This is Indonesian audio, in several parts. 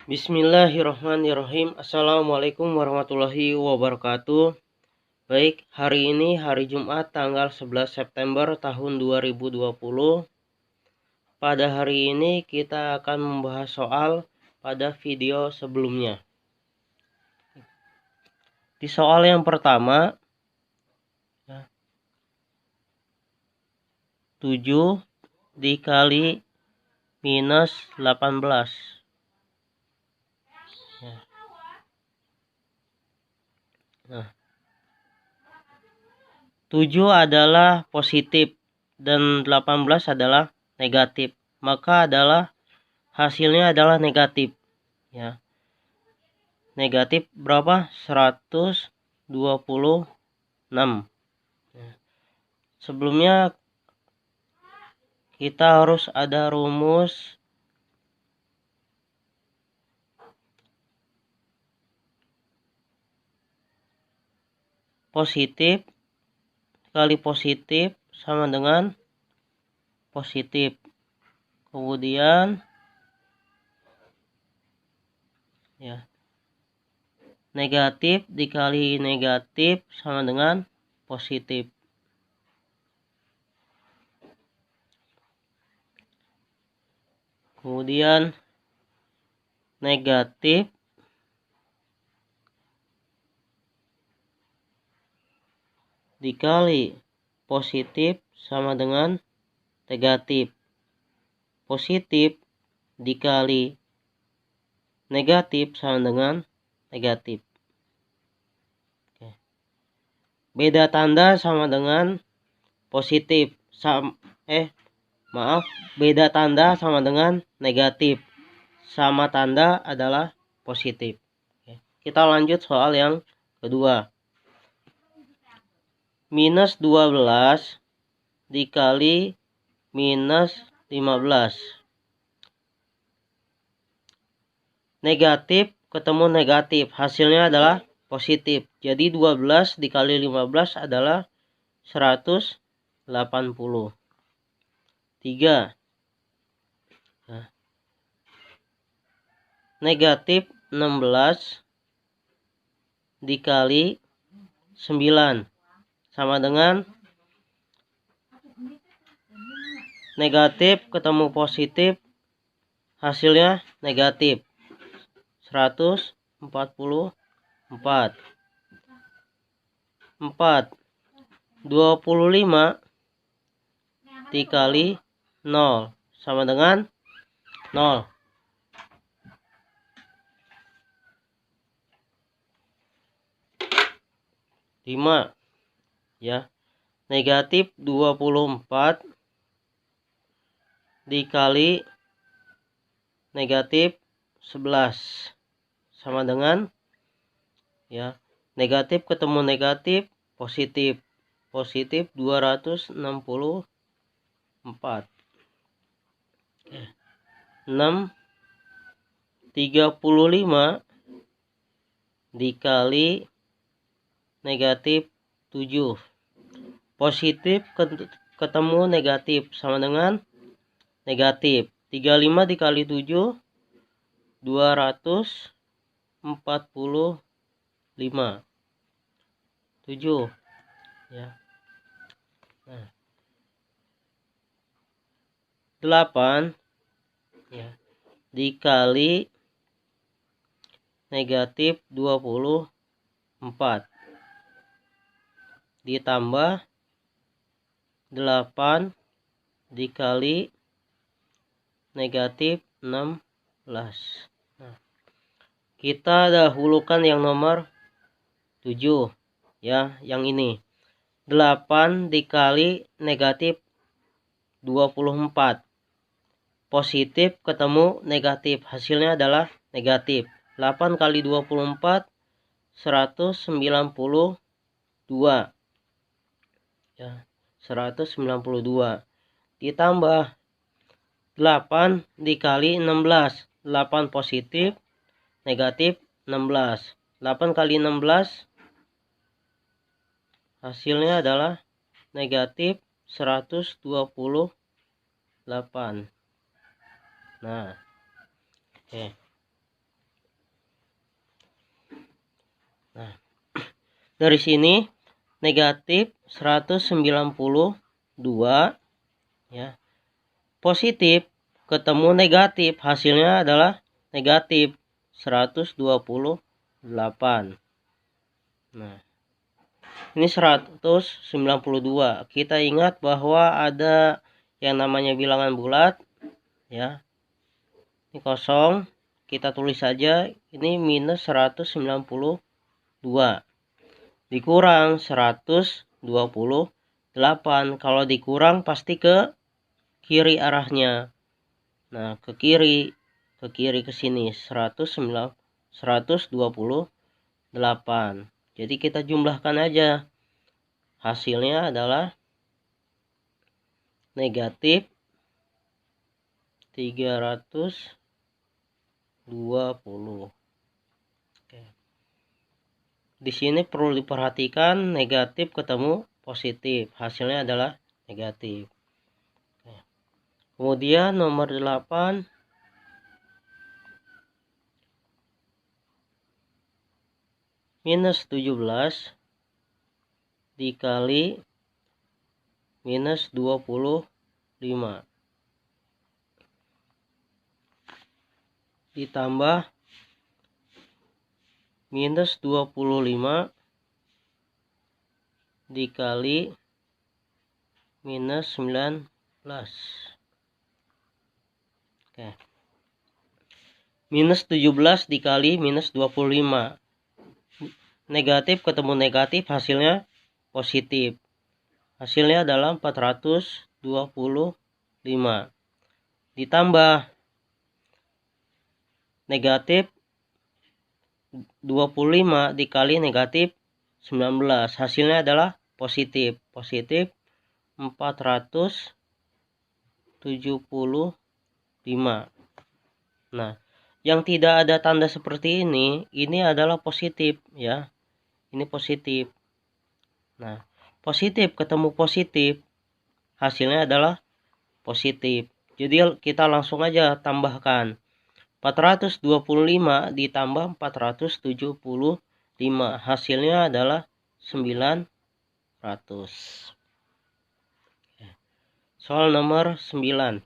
Bismillahirrahmanirrahim. Assalamualaikum warahmatullahi wabarakatuh. Baik, hari ini hari Jumat tanggal 11 September tahun 2020. Pada hari ini kita akan membahas soal pada video sebelumnya. Di soal yang pertama, 7 dikali minus 18. 7 adalah positif dan 18 adalah negatif. Maka hasilnya adalah negatif. Ya. Negatif berapa? 126. Sebelumnya kita harus ada rumus positif kali positif sama dengan positif. Kemudian negatif dikali negatif sama dengan positif. Kemudian negatif dikali positif sama dengan negatif. Positif dikali negatif sama dengan negatif. Beda tanda sama dengan positif. Beda tanda sama dengan negatif. Sama tanda adalah positif. Kita lanjut soal yang kedua. Minus 12 dikali minus 15. Negatif ketemu negatif. Hasilnya adalah positif. Jadi 12 dikali 15 adalah 180. 3. Negatif 16 dikali 9 sama dengan negatif ketemu positif, hasilnya negatif 144. 4. 25 dikali 0 sama dengan 0. 5. Negatif 24 dikali negatif 11 sama dengan negatif ketemu negatif, positif 264. 6. 35 dikali negatif 7. Positif ketemu negatif sama dengan negatif. 35 dikali 7 245. 7 8 dikali negatif 24 ditambah 8 dikali negatif 16. Kita dahulukan yang nomor 7 yang ini. 8 dikali negatif 24. Positif ketemu negatif, hasilnya adalah negatif. 8 kali 24 192. 192 ditambah 8 dikali 16. 8 positif, negatif 16. 8 kali 16 hasilnya adalah negatif 128. Nah, dari sini negatif 192 ya. Positif ketemu negatif, hasilnya adalah negatif 128. Nah, ini 192. Kita ingat bahwa ada yang namanya bilangan bulat ya. Ini kosong, kita tulis saja ini minus 192 dikurang 128. Kalau dikurang pasti ke kiri arahnya. Nah, ke kiri ke sini 128. Jadi kita jumlahkan aja. Hasilnya adalah negatif 320. Oke. Di sini perlu diperhatikan negatif ketemu positif. Hasilnya adalah negatif. Oke. Kemudian nomor 8 minus 17 dikali minus 25 ditambah minus 25 dikali minus 19. Oke. Minus 17 dikali minus 25. Negatif ketemu negatif, hasilnya positif. Hasilnya adalah 425. Ditambah negatif 25 dikali negatif 19. Hasilnya adalah positif. Positif 475. Nah, yang tidak ada tanda seperti ini adalah positif ya. Ini positif. Nah, positif ketemu positif, hasilnya adalah positif. Jadi kita langsung aja tambahkan 425 ditambah 475, hasilnya adalah 900. Soal nomor 9.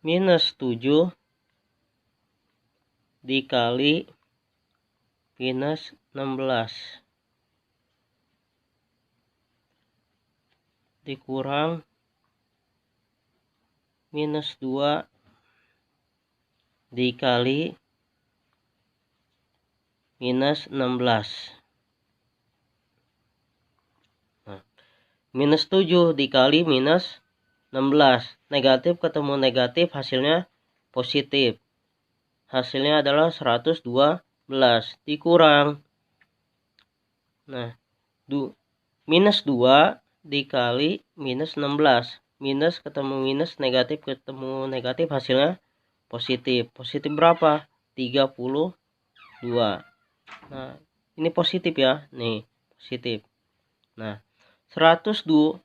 Minus 7 dikali minus 16 dikurang minus 2 dikali minus 16. Nah, minus 7 dikali minus 16. Negatif ketemu negatif, hasilnya positif. Hasilnya adalah 112 dikurang. Nah, minus 2 dikali minus 16. Minus ketemu minus, negatif ketemu negatif, hasilnya positif. Positif berapa? 32. Nah, ini positif ya. Nih, positif. Nah, 112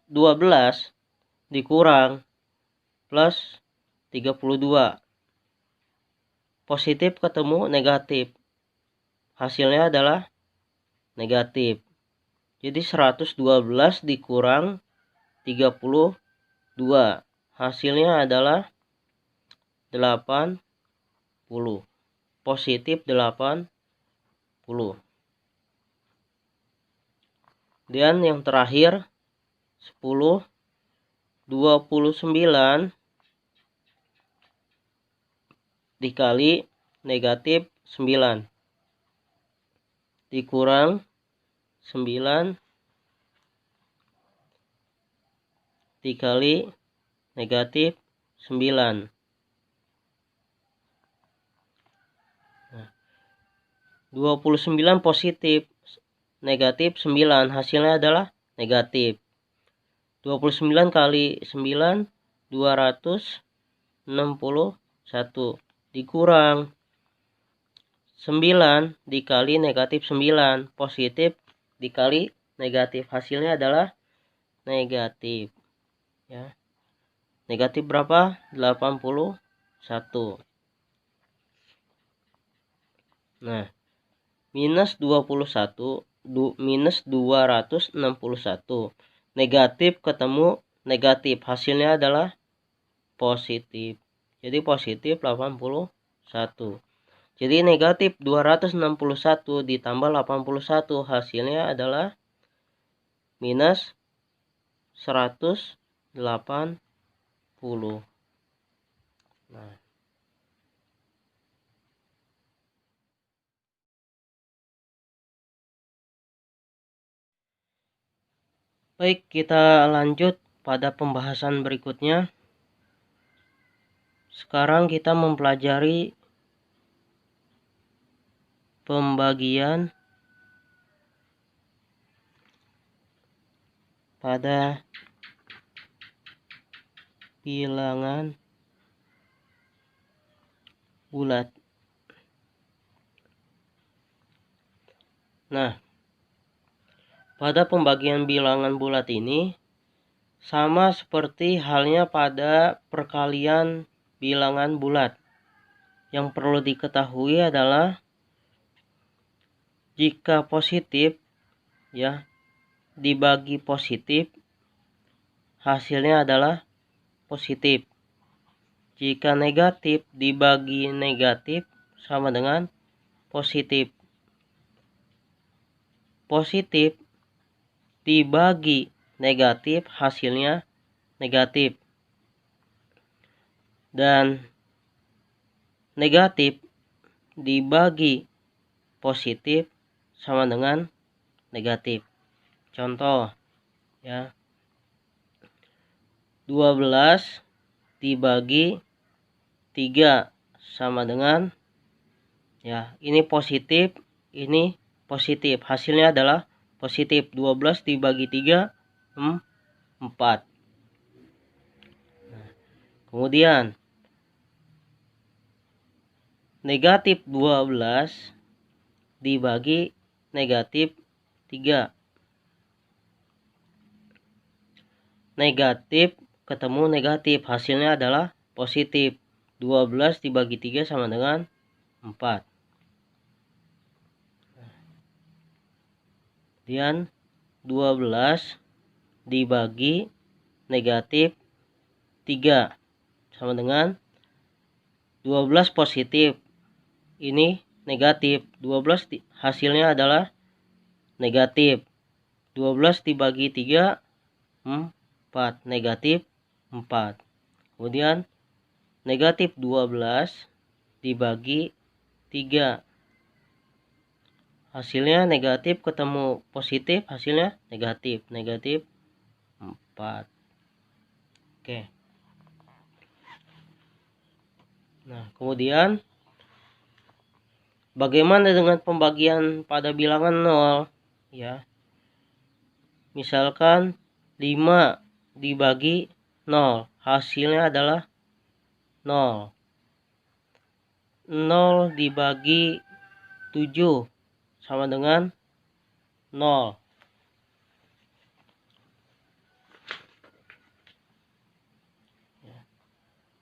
dikurang plus 32. Positif ketemu negatif, hasilnya adalah negatif. Jadi 112 dikurang 32, hasilnya adalah 80. Positif 80. Dan yang terakhir 10 29 dikali negatif 9 dikurang 9 dikali negatif 9. Nah, 29 positif, negatif 9, hasilnya adalah negatif. 29 kali 9 261 dikurang 9 dikali negatif 9, positif dikali negatif, hasilnya adalah negatif ya. Negatif berapa? 81. Nah, minus 21 minus 261. Negatif ketemu negatif, hasilnya adalah positif. Jadi positif 81. Jadi negatif 261 ditambah 81, hasilnya adalah minus 180. Nah, baik, kita lanjut pada pembahasan berikutnya. Sekarang kita mempelajari pembagian pada bilangan bulat. Nah, pada pembagian bilangan bulat ini sama seperti halnya pada perkalian bilangan bulat. Yang perlu diketahui adalah jika positif ya dibagi positif, hasilnya adalah positif. Jika negatif dibagi negatif, sama dengan positif. Positif dibagi negatif, hasilnya negatif. Dan negatif dibagi positif, sama dengan negatif. Contoh ya, 12 dibagi 3 sama dengan, ya ini positif, ini positif, hasilnya adalah positif. 12 dibagi 3 4. Kemudian negatif 12 dibagi negatif 3. Negatif ketemu negatif, hasilnya adalah positif. 12 dibagi 3 sama dengan 4. Kemudian 12 dibagi negatif 3 sama dengan 12 positif, ini negatif. 12 hasilnya adalah negatif. 12 dibagi 3 4, negatif 4. Kemudian negatif 12 dibagi 3, hasilnya negatif ketemu positif, hasilnya negatif. Negatif 4. Oke. Nah, kemudian bagaimana dengan pembagian pada bilangan 0? Ya. Misalkan 5 dibagi 0, hasilnya adalah 0. 0 dibagi 7 sama dengan 0.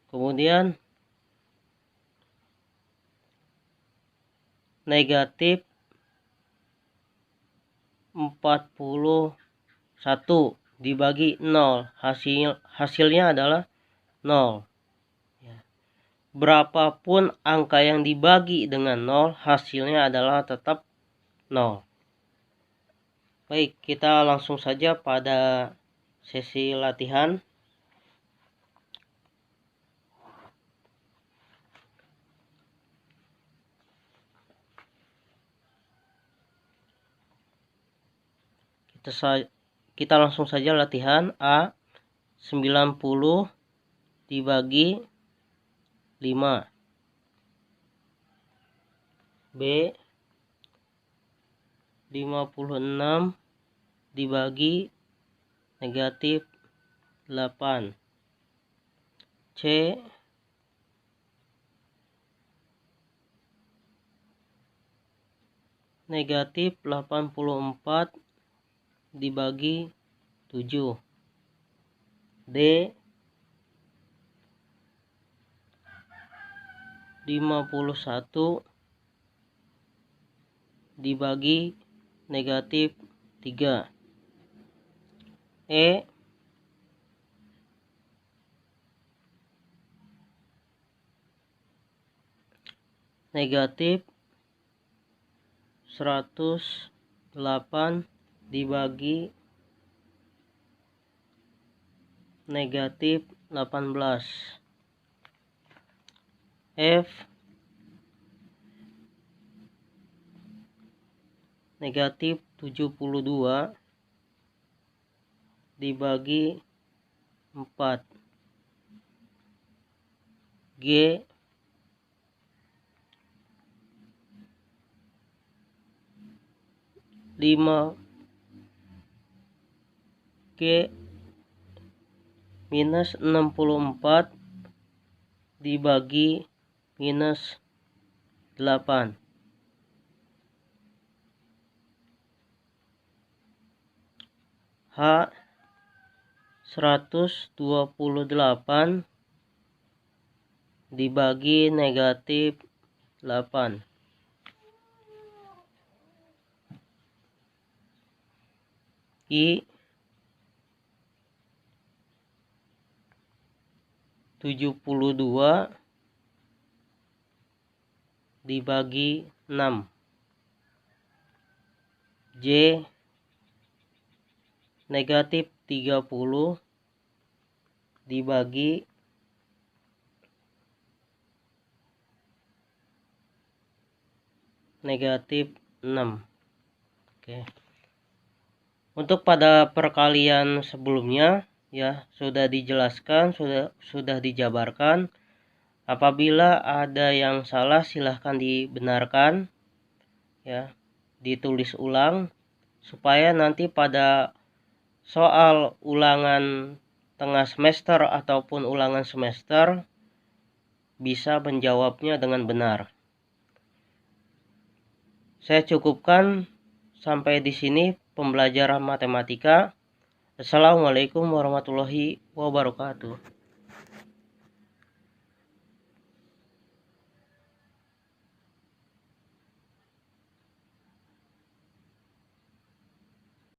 Kemudian negatif 41 dibagi 0, hasilnya adalah 0. Berapapun angka yang dibagi dengan 0, hasilnya adalah tetap 0. Baik, kita langsung saja pada sesi latihan. Kita langsung saja latihan. A 90 dibagi 5. B 56 dibagi negatif 8. C 84 dibagi 7. D 51 dibagi negatif 3. E negatif 108 dibagi negatif 18. F negatif 72 dibagi 4. G minus 64 dibagi minus 8. H 128 dibagi negatif 8. I 72 dibagi 6. J negatif 30 dibagi negatif 6. Oke. Untuk pada perkalian sebelumnya ya sudah dijelaskan, sudah dijabarkan. Apabila ada yang salah silahkan dibenarkan ya, ditulis ulang supaya nanti pada soal ulangan tengah semester ataupun ulangan semester bisa menjawabnya dengan benar. Saya cukupkan sampai di sini pembelajaran matematika. Assalamualaikum warahmatullahi wabarakatuh.